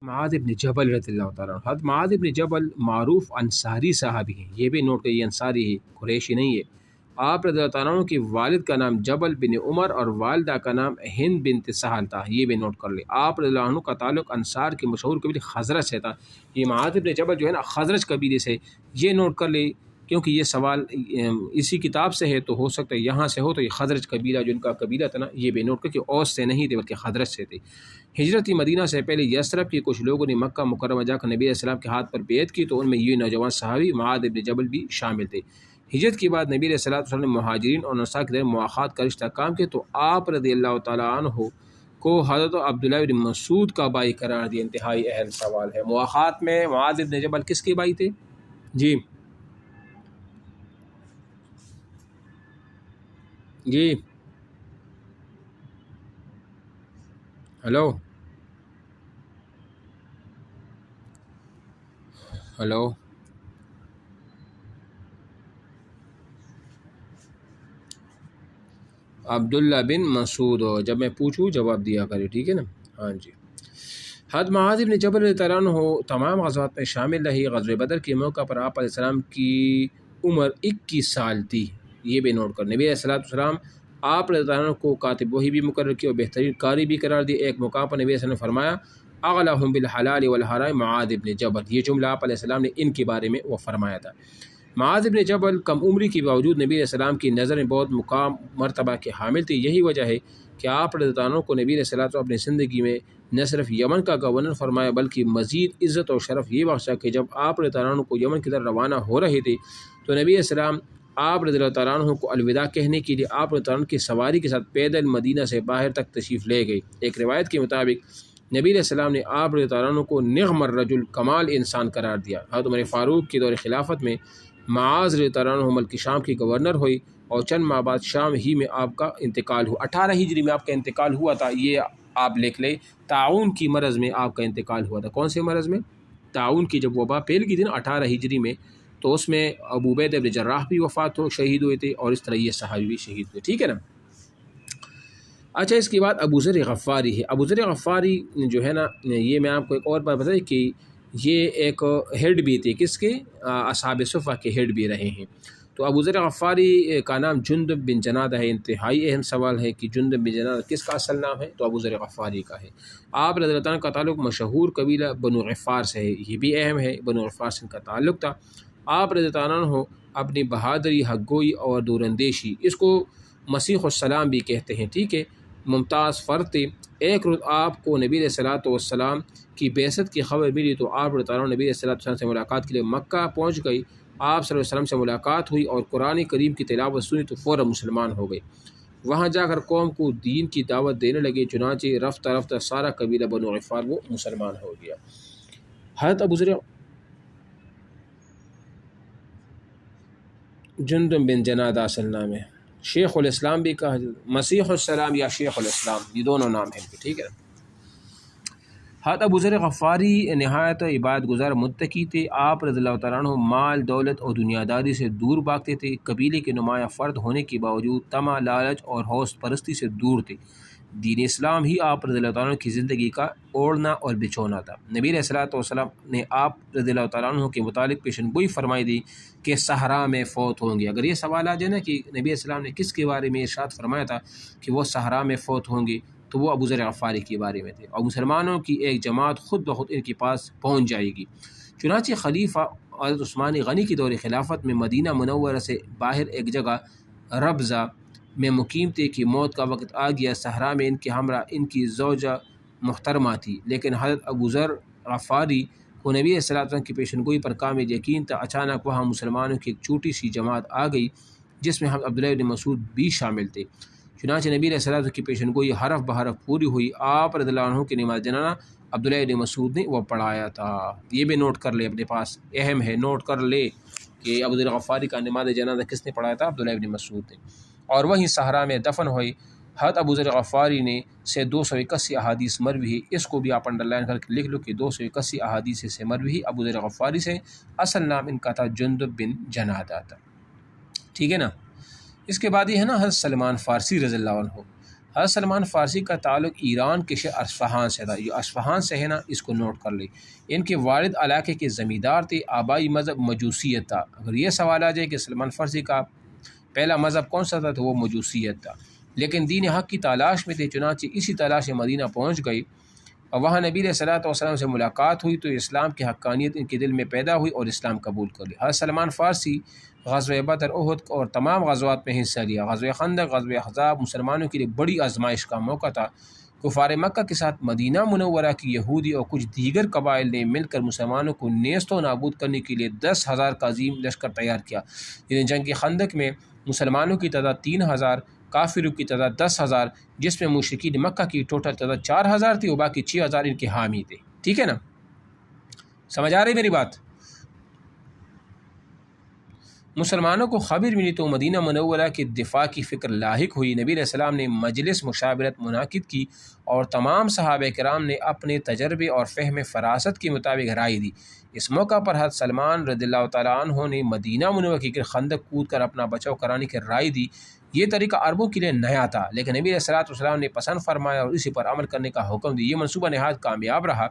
معاذ ابن جبل رضی اللہ تعالیٰ عنہ، حضرت معاذ ابن جبل معروف انصاری صحابی ہیں، یہ بھی نوٹ کریے انصاری ہے، قریشی نہیں ہے۔ آپ رضی اللہ تعالیٰ عنہ کے والد کا نام جبل بن عمر اور والدہ کا نام ہند بنت سہل تھا، یہ بھی نوٹ کر لیں۔ آپ رضی اللہ عنہ کا تعلق انصار کے مشہور قبیلے خزرج سے تھا۔ یہ معاذ ابن جبل جو ہے نا خزرج قبیلے سے، یہ نوٹ کر لیں کیونکہ یہ سوال اسی کتاب سے ہے تو ہو سکتا ہے یہاں سے ہو، تو یہ خزرج قبیلہ جو ان کا قبیلہ تھا نا یہ بھی نوٹ کر کہ اوس سے نہیں تھے بلکہ خزرج سے تھے۔ ہجرت مدینہ سے پہلے یثرب کے کچھ لوگوں نے مکہ مکرمہ جا کر نبی علیہ السلام کے ہاتھ پر بیعت کی، تو ان میں یہ نوجوان صحابی معاذ ابن جبل بھی شامل تھے۔ ہجرت کے بعد نبی علیہ السلام نے مہاجرین اور انصار کے درمیان مواخات کا رشتہ کام کیا، تو آپ رضی اللہ تعالیٰ عنہ کو حضرت عبداللہ بن مسعود کا بھائی قرار دیا۔ انتہائی اہم سوال ہے، مواخات میں معاذ ابن جبل کس کے بھائی تھے؟ جی جی ہلو ہلو عبداللہ بن مسعود ہو، جب میں پوچھوں جواب دیا کرے، ٹھیک ہے نا؟ ہاں جی۔ حضرت معاذ بن جبل رضی اللہ عنہ تمام غزوات میں شامل رہی۔ غزوہ بدر کے موقع پر آپ علیہ السلام کی عمر 21 سال تھی، یہ بھی نوٹ کر۔ نبی علیہ السلام آپ رضی اللہ عنہ کو کاتب وحی بھی مقرر کیا اور بہترین قاری بھی قرار دی۔ ایک موقع پر نبی علیہ السلام نے فرمایا اغلاہم بالحلال والحرام معاذ بن جبل، یہ جملہ آپ علیہ السلام نے ان کے بارے میں وہ فرمایا تھا۔ معاذ بن جبل کم عمری کے باوجود نبی علیہ السلام کی نظر میں بہت مقام مرتبہ کے حامل تھے۔ یہی وجہ ہے کہ آپ رضی اللہ عنہ کو نبی علیہ السلام اپنی زندگی میں نہ صرف یمن کا گورنر فرمایا بلکہ مزید عزت اور شرف یہ بخشا کہ جب آپ رضی اللہ عنہ کو یمن کی طرف روانہ ہو رہے تھے تو نبی علیہ السلام آپ رضی اللہ تعالیٰ عنہ کو الوداع کہنے کے لیے آپ رضی اللہ عنہ کی سواری کے ساتھ پیدل مدینہ سے باہر تک تشریف لے گئے۔ ایک روایت کے مطابق نبی علیہ السلام نے آپ رضی اللہ عنہ کو نعم الرجل، کمال انسان قرار دیا۔ حضرت عمر فاروق کے دور خلافت میں معاذ رضی اللہ عنہ ملک شام کی گورنر ہوئی اور چند ماہ بعد شام ہی میں آپ کا انتقال ہوا۔ 18 ہجری میں آپ کا انتقال ہوا تھا، یہ آپ لکھ لیں۔ طاعون کی مرض میں آپ کا انتقال ہوا تھا۔ کون سے مرض میں؟ طاعون کی جب وبا پھیل گئی تھی نا 18 ہجری میں، تو اس میں ابو عبیدہ بن جراح بھی شہید ہوئے تھے اور اس طرح یہ صحابی بھی شہید ہوئے، ٹھیک ہے نا؟ اچھا، اس کے بعد ابو ذر غفاری ہے۔ ابو ذر غفاری جو ہے نا، یہ میں آپ کو ایک اور بات بتائی کہ یہ ایک ہیڈ بھی تھے، کس کے؟ اصحاب صفہ کے ہیڈ بھی رہے ہیں۔ تو ابو ذر غفاری کا نام جندب بن جنادہ ہے۔ انتہائی اہم سوال ہے کہ جندب بن جنادہ کس کا اصل نام ہے؟ تو ابو ذر غفاری کا ہے۔ آپ رضی اللہ عنہ کا تعلق مشہور قبیلہ بنو غفار سے ہے، یہ بھی اہم ہے، بنو غفار سے ان کا تعلق تھا۔ آپ رضی اللہ عنہ اپنی بہادری، حق گوئی اور دوراندیشی، اس کو مسیح السلام بھی کہتے ہیں، ٹھیک ہے، ممتاز فرد تھے۔ ایک روز آپ کو نبی علیہ السلام کی بعثت کی خبر ملی تو آپ رضی اللہ عنہ نبی علیہ السلام سے ملاقات کے لیے مکہ پہنچ گئی۔ آپ صلی اللہ علیہ وسلم سے ملاقات ہوئی اور قرآن کریم کی تلاوت سنی تو فوراً مسلمان ہو گئے۔ وہاں جا کر قوم کو دین کی دعوت دینے لگے، چنانچہ رفتہ رفتہ سارا قبیلہ بنو غفار وہ مسلمان ہو گیا۔ حضرت ابو ذر جندب بن جنادہ اصل نام ہے، شیخ الاسلام بھی کہا، مسیح السلام یا شیخ الاسلام، یہ دونوں نام ہیں، ٹھیک ہے۔ حضرت ابو ذر غفاری نہایت عبادت گزار متقی تھے۔ آپ رضی اللہ تعالیٰ عنہ مال، دولت اور دنیا داری سے دور بھاگتے تھے۔ قبیلے کے نمایاں فرد ہونے کے باوجود طمع، لالچ اور حوث پرستی سے دور تھے۔ دین اسلام ہی آپ رضی اللہ تعالیٰ عنہ کی زندگی کا اوڑھنا اور بچھونا تھا۔ نبی علیہ السلام نے آپ رضی اللہ تعالیٰ عنہ کے متعلق پیشن گوئی فرمائی دی کہ صحرا میں فوت ہوں گے۔ اگر یہ سوال آ جائے نا کہ نبی علیہ السلام نے کس کے بارے میں ارشاد فرمایا تھا کہ وہ صحرا میں فوت ہوں گے، تو وہ ابو ذر غفاری کے بارے میں تھے، اور مسلمانوں کی ایک جماعت خود بخود ان کے پاس پہنچ جائے گی۔ چنانچہ خلیفہ حضرت عثمان غنی کی دور خلافت میں مدینہ منورہ سے باہر ایک جگہ ربضہ میں مقیم تھے کہ موت کا وقت آ گیا۔ صحرا میں ان کے ہمراہ ان کی زوجہ محترمہ تھی، لیکن حضرت ابو ذر غفاری کو نبی علیہ السلام کی پیشن گوئی پر کامل یقین تھا۔ اچانک وہاں مسلمانوں کی ایک چھوٹی سی جماعت آ گئی جس میں عبداللہ بن مسعود بھی شامل تھے۔ چنانچہ نبی علیہ السلام کی پیشن گوئی حرف بحرف پوری ہوئی۔ آپ رضی اللہ عنہ کی نماز جنازہ عبداللہ بن مسعود نے وہ پڑھایا تھا۔ یہ بھی نوٹ کر لے، اپنے پاس اہم ہے، نوٹ کر لے کہ ابو ذر غفاری کا نماز جنازہ کس نے پڑھایا تھا؟ عبداللہ بن مسعود نے، اور وہیں صحرا میں دفن ہوئی۔ حضرت ابو ذر غفاری نے سے 281 احادیث مروی ہے، اس کو بھی آپ انڈر لائن کر کے لکھ لو کہ 281 احادیث سے مروی ابو ذر غفاری سے۔ اصل نام ان کا تھا جندب بن جنادہ تھا، ٹھیک ہے نا۔ اس کے بعد یہ ہے نا حضرت سلمان فارسی رضی اللہ عنہ، حضرت سلمان فارسی کا تعلق ایران کے شہر اصفہان سے تھا. جو اصفہان سے ہے نا، اس کو نوٹ کر لیں. ان کے والد علاقے کے زمیندار تھے. آبائی مذہب مجوسیت تھا. اگر یہ سوال آ جائے کہ سلمان فارسی کا پہلا مذہب کون سا تھا، تو وہ مجوسیت تھا. لیکن دین حق کی تلاش میں تھے، چنانچہ اسی تلاش میں مدینہ پہنچ گئی اور وہاں نبی علیہ الصلوۃ والسلام سے ملاقات ہوئی تو اسلام کی حقانیت ان کے دل میں پیدا ہوئی اور اسلام قبول کر لیا. حضرت سلمان فارسی غزوہ بدر، احد اور تمام غزوات میں حصہ لیا. غزوہ خندق، غزوہ احزاب مسلمانوں کے لیے بڑی آزمائش کا موقع تھا. کفار مکہ کے ساتھ مدینہ منورہ کی یہودی اور کچھ دیگر قبائل نے مل کر مسلمانوں کو نیست و نابود کرنے کے لیے 10,000 کا عظیم لشکر تیار کیا. یعنی جنگ خندق میں مسلمانوں کی تعداد 3,000، کافروں کی تعداد 10,000، جس میں مشرکین مکہ کی ٹوٹل تعداد 4,000 تھی اور باقی 6,000 ان کے حامی تھے. ٹھیک ہے نا، سمجھ آ رہی میری بات؟ مسلمانوں کو خبر ملی تو مدینہ منورہ کے دفاع کی فکر لاحق ہوئی. نبی علیہ السلام نے مجلس مشاورت منعقد کی اور تمام صحابہ کرام نے اپنے تجربے اور فہم فراست کے مطابق رائے دی. اس موقع پر حضرت سلمان رضی اللہ تعالیٰ عنہ نے مدینہ منورہ کی خندق کود کر اپنا بچاؤ کرانے کی رائے دی. یہ طریقہ عربوں کے لیے نیا تھا، لیکن نبی علیہ السلام نے پسند فرمایا اور اسی پر عمل کرنے کا حکم دیا. یہ منصوبہ نہایت کامیاب رہا.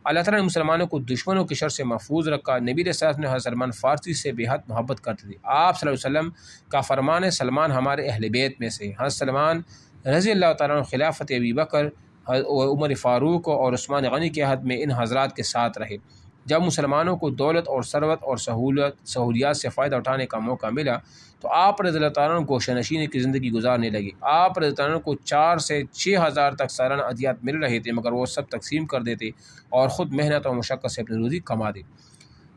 اللہ تعالیٰ نے مسلمانوں کو دشمنوں کی شر سے محفوظ رکھا. نبی علیہ السلام نے حضرت سلمان فارسی سے بے حد محبت کرتے تھے. آپ صلی اللہ علیہ وسلم کا فرمان ہے، سلمان ہمارے اہل بیت میں سے. حضرت سلمان رضی اللہ تعالیٰ عنہ خلافت ابی بکر اور عمر فاروق اور عثمان غنی کے عہد میں ان حضرات کے ساتھ رہے. جب مسلمانوں کو دولت اور ثروت اور سہولیات سے فائدہ اٹھانے کا موقع ملا تو آپ رضی اللہ تعالیٰ عنہ گوشہ نشینی کی زندگی گزارنے لگے. آپ رضی اللہ تعالیٰ عنہ کو 4 سے 6,000 تک سالانہ عطیات مل رہے تھے، مگر وہ سب تقسیم کر دیتے اور خود محنت اور مشقت سے اپنی روزی کماتے.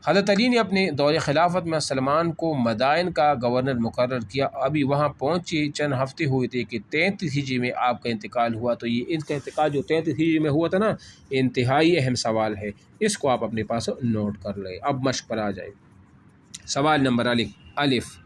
حضرت علی نے اپنے دور خلافت میں سلمان کو مدائن کا گورنر مقرر کیا. ابھی وہاں پہنچے چند ہفتے ہوئے تھے کہ 33 ہجری میں آپ کا انتقال ہوا. تو یہ ان کا انتقال جو 33 ہجری میں ہوا تھا نا، انتہائی اہم سوال ہے، اس کو آپ اپنے پاس نوٹ کر لیں. اب مشق پر آ جائیں. سوال نمبر الف،